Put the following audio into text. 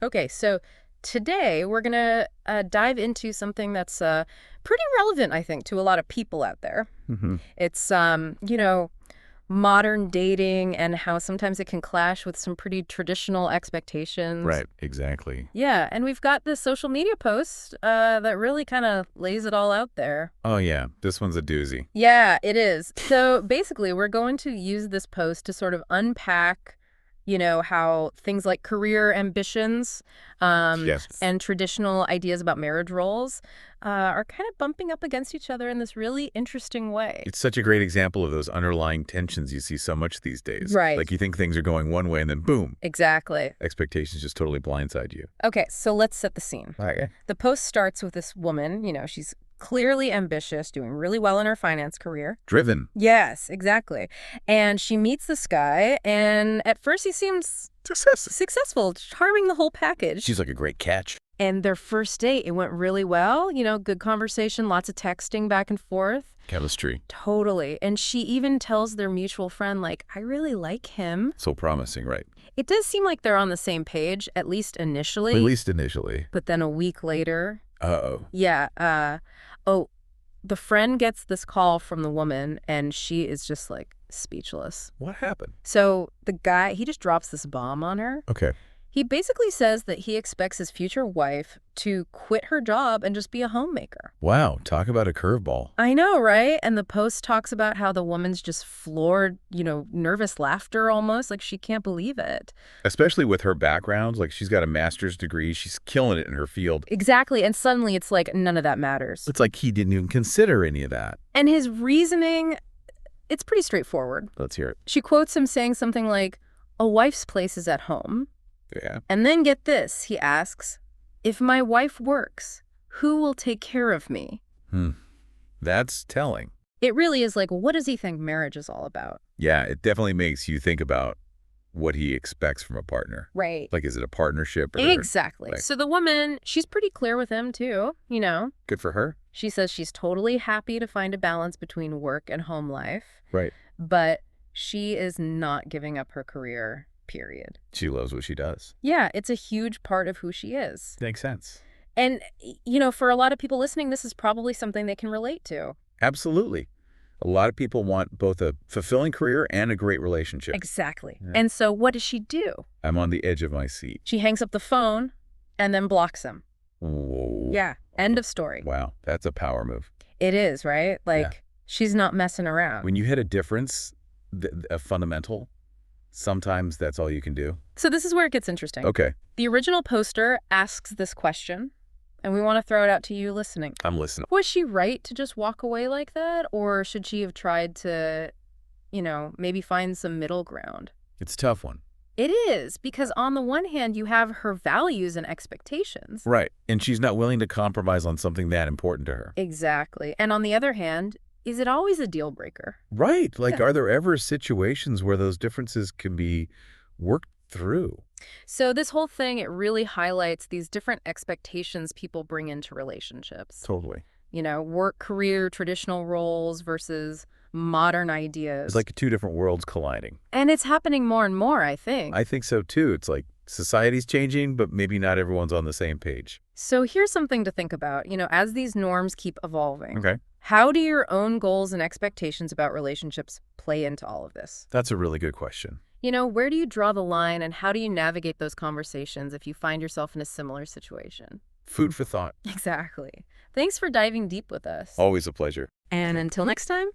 Okay, so today we're going to dive into something that's pretty relevant, I think, to a lot of people out there. Hmm. It's, modern dating and how sometimes it can clash with some pretty traditional expectations. Right, exactly. Yeah, and we've got this social media post that really kind of lays it all out there. Oh, yeah, this one's a doozy. Yeah, it is. So basically, we're going to use this post to sort of unpack, how things like career ambitions Yes. and traditional ideas about marriage roles are kind of bumping up against each other in this really interesting way. It's such a great example of those underlying tensions you see so much these days. Right. Like you think things are going one way and then boom, Exactly. expectations just totally blindside you. Okay, so let's set the scene. Okay. The post starts with this woman, she's clearly ambitious, doing really well in her finance career. Driven. Yes, exactly. And she meets this guy, and at first he seems Success. successful, charming the whole package. She's like a great catch. And their first date, it went really well. Good conversation, lots of texting back and forth. Chemistry. Totally. And she even tells their mutual friend, like, I really like him. So promising, right? It does seem like they're on the same page, at least initially. At least initially. But then a week later, Uh-oh. yeah, the friend gets this call from the woman, and she is just, like, speechless. What happened? So the guy, he just drops this bomb on her. Okay. He basically says that he expects his future wife to quit her job and just be a homemaker. Wow, talk about a curveball. I know, right? And the post talks about how the woman's just floored, nervous laughter almost, like she can't believe it. Especially with her background, like she's got a master's degree, she's killing it in her field. Exactly. And suddenly it's like none of that matters. It's like he didn't even consider any of that. And his reasoning, it's pretty straightforward. Let's hear it. She quotes him saying something like, a wife's place is at home. Yeah. And then get this, he asks, if my wife works, who will take care of me? That's telling. It really is like, what does he think marriage is all about? Yeah, it definitely makes you think about what he expects from a partner. Right. Like, is it a partnership? Or, Exactly. like, So the woman, she's pretty clear with him too, good for her. She says she's totally happy to find a balance between work and home life, Right. but she is not giving up her career, period. She loves what she does. Yeah, it's a huge part of who she is. Makes sense. And, for a lot of people listening, this is probably something they can relate to. Absolutely. A lot of people want both a fulfilling career and a great relationship. Exactly. Yeah. And so what does she do? I'm on the edge of my seat. She hangs up the phone and then blocks him. Whoa. Yeah, end of story. Wow, that's a power move. It is, right? Like, Yeah. she's not messing around. When you hit a difference, a fundamental, sometimes that's all you can do. So this is where it gets interesting. Okay, The original poster asks this question, and we want to throw it out to you listening. I'm listening. Was she right to just walk away like that? Or should she have tried to, maybe find some middle ground? It's a tough one. It is, because on the one hand, you have her values and expectations. Right, and she's not willing to compromise on something that important to her. Exactly. And on the other hand, is it always a deal breaker? Right, like Yeah. are there ever situations where those differences can be worked through? So this whole thing, it really highlights these different expectations people bring into relationships. Totally. Work, career, traditional roles versus modern ideas. It's like two different worlds colliding. And it's happening more and more, I think. I think so too. It's like society's changing, but maybe not everyone's on the same page. So here's something to think about, as these norms keep evolving. Okay. How do your own goals and expectations about relationships play into all of this? That's a really good question. Where do you draw the line, and how do you navigate those conversations if you find yourself in a similar situation? Food for thought. Exactly. Thanks for diving deep with us. Always a pleasure. And until next time.